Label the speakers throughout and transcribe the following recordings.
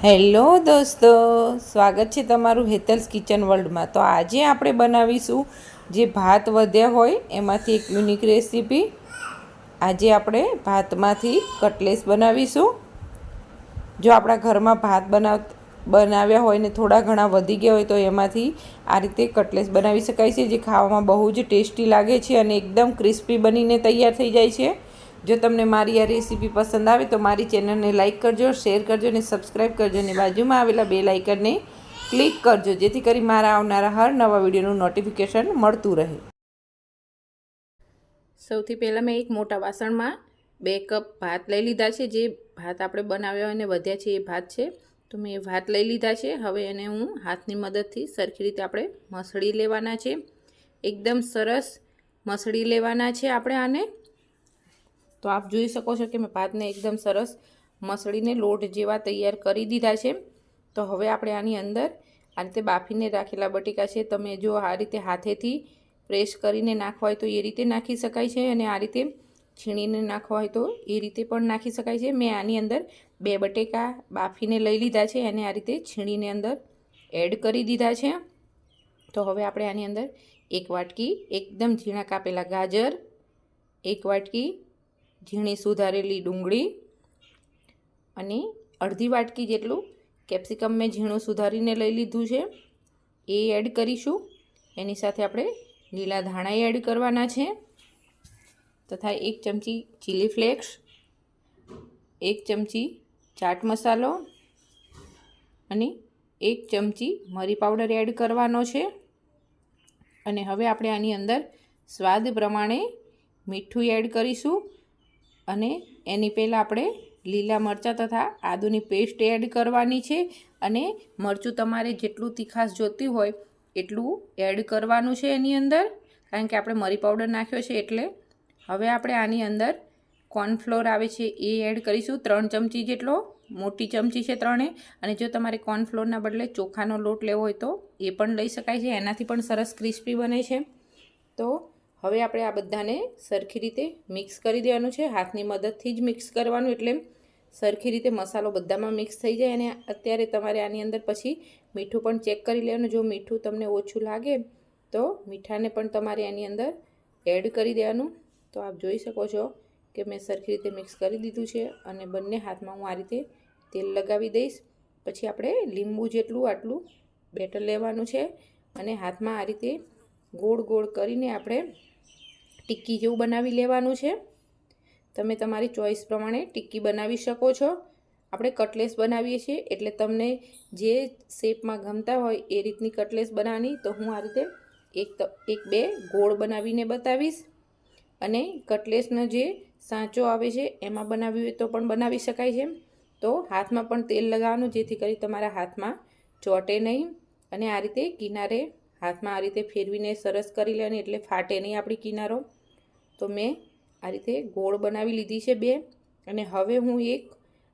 Speaker 1: Hello દોસ્તો, સ્વાગત છે તમારું હેતલ્સ કિચન વર્લ્ડમાં। તો આજે આપણે બનાવીશું જે ભાત વધ્યા હોય એમાંથી એક યુનિક રેસીપી। આજે આપણે ભાતમાંથી કટલેસ બનાવીશું। જો આપણા ઘરમાં ભાત બનાવ્યા હોય ને થોડા ઘણા વધી ગયા હોય તો એમાંથી આ રીતે કટલેસ બનાવી શકાય છે, જે ખાવામાં બહુ જ ટેસ્ટી લાગે છે અને એકદમ ક્રિસ્પી બનીને તૈયાર થઈ જાય છે। જો તમને મારી આ રેસીપી પસંદ આવે તો મારી ચેનલને લાઇક કરજો, શેર કરજો અને સબસ્ક્રાઈબ કરજો અને બાજુમાં આવેલા બેલ આઇકનને ક્લિક કરજો, જેથી કરી મારા આવનારા હર નવા વિડીયોનું નોટિફિકેશન મળતું રહે। સૌથી પહેલાં મેં એક મોટા વાસણમાં 2 કપ ભાત લઈ લીધા છે। જે ભાત આપણે બનાવ્યા અને વધ્યા છે એ ભાત છે, તો મેં એ ભાત લઈ લીધા છે। હવે એને હું હાથની મદદથી સરખી રીતે આપણે મસળી લેવાના છે। એકદમ સરસ મસળી લેવાના છે આપણે આને। તો આપ જોઈ શકો છો કે મેં ભાતને એકદમ સરસ મસળીને લોટ જેવા તૈયાર કરી દીધા છે। તો હવે આપણે આની અંદર આ રીતે બાફીને રાખેલા બટેકા છે, તમે જો આ રીતે હાથેથી પ્રેસ કરીને નાખવા હોય તો એ રીતે નાખી શકાય છે, અને આ રીતે છીણીને નાખવા હોય તો એ રીતે પણ નાખી શકાય છે। મેં આની અંદર 2 બટેકા બાફીને લઈ લીધા છે, અને આ રીતે છીણીને અંદર એડ કરી દીધા છે। તો હવે આપણે આની અંદર 1 વાટકી એકદમ ઝીણા કાપેલા ગાજર, 1 વાટકી ઝીણી સુધારેલી ડુંગળી અને અડધી વાટકી જેટલું કેપ્સિકમ મેં ઝીણું સુધારીને લઈ લીધું છે એ એડ કરીશું। એની સાથે આપણે લીલા ધાણા એડ કરવાના છે, તથા 1 ચમચી ચીલી ફ્લેક્સ, 1 ચમચી ચાટ મસાલો અને 1 ચમચી મરી પાવડર એડ કરવાનો છે। અને હવે આપણે આની અંદર સ્વાદ પ્રમાણે મીઠું એડ કરીશું, અને એની પહેલાં આપણે લીલા મરચાં તથા આદુની પેસ્ટ એડ કરવાની છે। અને મરચું તમારે જેટલું તીખાશ જોતી હોય એટલું એડ કરવાનું છે એની અંદર, કારણ કે આપણે મરી પાવડર નાખ્યો છે એટલે। હવે આપણે આની અંદર કોર્નફ્લોર આવે છે એ એડ કરીશું, 3 ચમચી જેટલો, મોટી ચમચી છે 3, અને જો તમારે કોર્નફ્લોરના બદલે ચોખાનો લોટ લેવો હોય તો એ પણ લઈ શકાય છે, એનાથી પણ સરસ ક્રિસ્પી બને છે। તો હવે આપણે આ બધાને સરખી રીતે મિક્સ કરી દેવાનું છે, હાથની મદદથી જ મિક્સ કરવાનું, એટલે સરખી રીતે મસાલો બધામાં મિક્સ થઈ જાય। અને અત્યારે તમારે આની અંદર પછી મીઠું પણ ચેક કરી લેવાનું। જો મીઠું તમને ઓછું લાગે તો મીઠાને પણ તમારે આની અંદર એડ કરી દેવાનું। તો આપ જોઈ શકો છો કે મેં સરખી રીતે મિક્સ કરી દીધું છે, અને બંને હાથમાં હું આ રીતે તેલ લગાવી દઈશ। પછી આપણે લીંબુ જેટલું આટલું બેટર લેવાનું છે, અને હાથમાં આ રીતે ગોળ ગોળ કરીને આપણે ટિક્કી જેવું બનાવી લેવાનું છે। તમે તમારી ચોઈસ પ્રમાણે ટિક્કી બનાવી શકો છો। આપણે કટલેસ બનાવીએ છીએ એટલે તમને જે શેપમાં ગમતા હોય એ રીતની કટલેસ બનાવવાની। તો હું આ રીતે એક બે ગોળ બનાવીને બતાવીશ, અને કટલેસનો જે સાંચો આવે છે એમાં બનાવવી હોય તો પણ બનાવી શકાય છે। તો હાથમાં પણ તેલ લગાવવાનું, જેથી કરી તમારા હાથમાં ચોંટે નહીં, અને આ રીતે કિનારે હાથમાં આ રીતે ફેરવીને સરસ કરી લેવાની, એટલે ફાટે નહીં આપણી કિનારો। તો મેં આ રીતે ગોળ બનાવી લીધી છે 2, અને હવે હું એક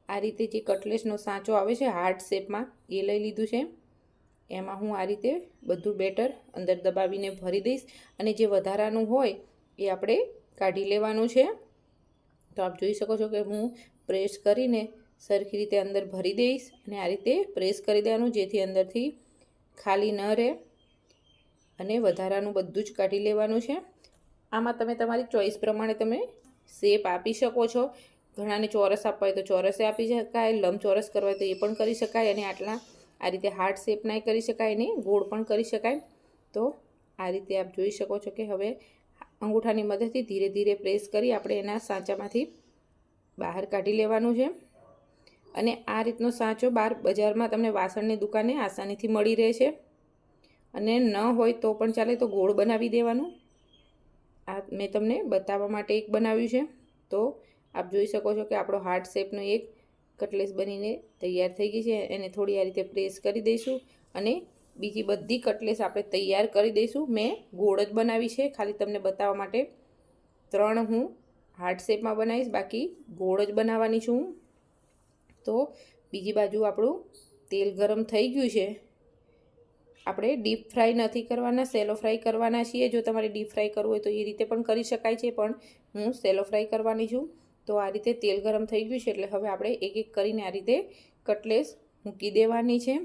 Speaker 1: આ રીતે જે કટલેસનો સાંચો આવે છે હાર્ટ શેપમાં એ લઈ લીધું છે। એમાં હું આ રીતે બધું બેટર અંદર દબાવીને ભરી દઈશ, અને જે વધારાનું હોય એ આપણે કાઢી લેવાનું છે। તો આપ જોઈ શકો છો કે હું પ્રેસ કરીને સરખી રીતે અંદર ભરી દઈશ, અને આ રીતે પ્રેસ કરી દેવાનું, જેથી અંદરથી ખાલી ન રહે, અને વધારાનું બધું જ કાઢી લેવાનું છે। આમાં તમે તમારી ચોઈસ પ્રમાણે તમે શેપ આપી શકો છો। ઘણાને ચોરસ આપવા હોય તો ચોરસે આપી શકાય, લંબચોરસ કરવા હોય તો એ પણ કરી શકાય, અને આ રીતે હાર્ટ શેપના કરી શકાય, અને ગોળ પણ કરી શકાય। તો આ રીતે આપ જોઈ શકો છો કે હવે અંગૂઠાની મદદથી ધીરે ધીરે પ્રેસ કરી આપણે એના સાંચામાંથી બહાર કાઢી લેવાનું છે। અને આ રીતનો સાંચો બજારમાં તમને વાસણની દુકાને આસાનીથી મળી રહે છે, અને ન હોય તો પણ ચાલે, તો ગોળ બનાવી દેવાનું। આ મેં તમને બતાવવા માટે એક બનાવ્યું છે। તો આપ જોઈ શકો છો કે આપણો હાર્ટ શેપનો એક કટલેસ બનીને તૈયાર થઈ ગઈ છે। એને થોડી આ રીતે પ્રેસ કરી દઈશું, અને બીજી બધી કટલેસ આપણે તૈયાર કરી દઈશું। મેં ગોળ જ બનાવી છે, ખાલી તમને બતાવવા માટે 3 હું હાર્ટ શેપમાં બનાવીશ, બાકી ગોળ જ બનાવવાની છું હું। તો બીજી બાજુ આપણું તેલ ગરમ થઈ ગયું છે। આપણે ડીપ ફ્રાય નથી કરવાના, સેલો ફ્રાય કરવાના છીએ। જો તમારે ડીપ ફ્રાય કરવું હોય તો એ રીતે પણ કરી શકાય છે, પણ હું સેલો ફ્રાય કરવાની છું। તો આ રીતે તેલ ગરમ થઈ ગયું છે, એટલે હવે આપણે એક એક કરીને આ રીતે કટલેસ મૂકી દેવાની છે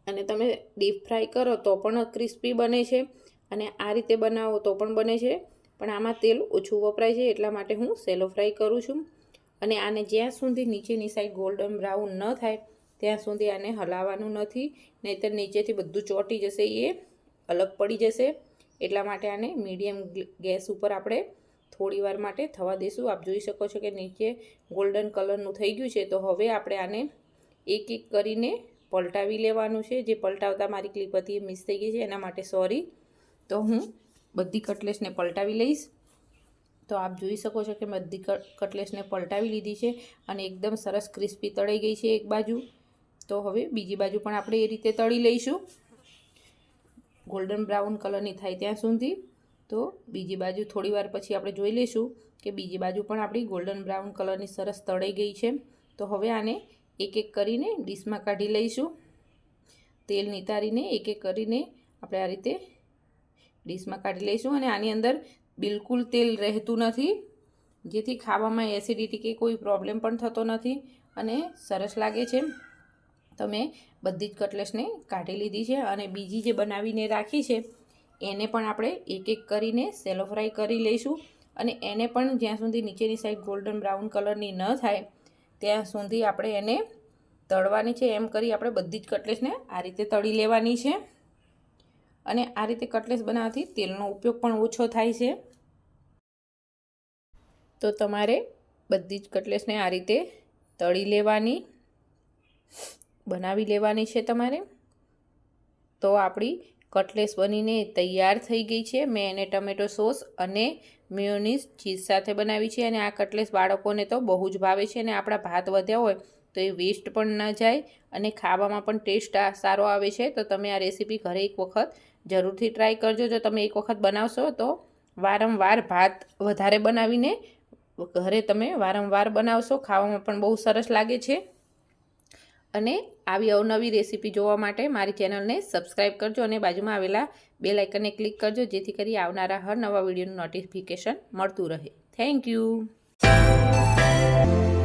Speaker 1: અને તમે ડીપ ફ્રાય કરો તો પણ ક્રિસ્પી બને છે અને આ રીતે બનાવો તો પણ બને છે, પણ આમાં તેલ ઓછું વપરાય છે એટલા માટે હું સેલો ફ્રાય કરું છું. અને આને જ્યાં સુધી નીચેની સાઈડ ગોલ્ડન બ્રાઉન ન થાય ત્યાં સુધી આને હલાવવાનું નથી, નહીંતર નીચેથી બધું ચોંટી જશે, એ અલગ પડી જશે. એટલા માટે આને મીડિયમ ગેસ ઉપર આપણે થોડી વાર માટે થવા દઈશું. આપ જોઈ શકો છો કે નીચે ગોલ્ડન કલરનું થઈ ગયું છે. તો હવે આપણે આને એક એક કરીને પલટાવી લેવાનું છે. જે પલટાવતા મારી ક્લિપ હતી એ મિસ થઈ ગઈ છે, એના માટે સોરી. તો હું બધી કટલેસને પલટાવી લઈશ. તો આપ જોઈ શકો છો કે બધી કટલેસને પલટાવી લીધી છે અને એકદમ સરસ ક્રિસ્પી તળાઈ ગઈ છે એક બાજુ. તો હવે બીજી બાજુ પણ આપણે એ રીતે તળી લઈશું, ગોલ્ડન બ્રાઉન કલરની થાય ત્યાં સુધી. તો બીજી બાજુ થોડી વાર પછી આપણે જોઈ લઈશું કે બીજી બાજુ પણ આપણી ગોલ્ડન બ્રાઉન કલરની સરસ તળાઈ ગઈ છે. તો હવે આને એક એક કરીને ડીશમાં કાઢી લઈશું. તેલ નિતારીને એક એક કરીને આપણે આ રીતે ડીશમાં કાઢી લઈશું. અને આની અંદર બિલકુલ તેલ રહેતું નથી, જેથી ખાવામાં એસિડિટી કે કોઈ પ્રોબ્લેમ પણ થતો નથી અને સરસ લાગે છે. તો મેં બધી જ કટલેસને કાઢી લીધી છે અને બીજી જે બનાવીને રાખી છે એને પણ આપણે એક એક કરીને સેલો ફ્રાય કરી લઈશું. અને એને પણ જ્યાં સુધી નીચેની સાઈડ ગોલ્ડન બ્રાઉન કલરની ન થાય ત્યાં સુધી આપણે એને તળવાની છે. એમ કરી આપણે બધી જ કટલેસને આ રીતે તળી લેવાની છે. અને આ રીતે કટલેસ બનાવવાથી તેલનો ઉપયોગ પણ ઓછો થાય છે. તો તમારે બધી જ કટલેસને આ રીતે તળી લેવાની, બનાવી લેવાની છે તમારે. તો આપણી કટલેસ બનીને તૈયાર થઈ ગઈ છે. મેં એને ટમેટો સોસ અને મેયોનીઝ ચીઝ સાથે બનાવી છે. અને આ કટલેસ બાળકોને તો બહુ જ ભાવે છે અને આપણા ભાત વધ્યા હોય તો એ વેસ્ટ પણ ન જાય અને ખાવામાં પણ ટેસ્ટ સારો આવે છે. તો તમે આ રેસીપી ઘરે એક વખત જરૂરથી ટ્રાય કરજો. જો તમે એક વખત બનાવશો તો વારંવાર ભાત વધારે બનાવીને ઘરે તમે વારંવાર બનાવશો, ખાવામાં પણ બહુ સરસ લાગે છે. અને આવી અવનવી રેસીપી જોવા માટે મારી ચેનલને સબસ્ક્રાઈબ કરજો અને બાજુમાં આવેલા બેલ આઇકનને ક્લિક કરજો, જેથી કરી આવનારા હર નવા વિડીયોનું નોટિફિકેશન મળતું રહે. Thank you.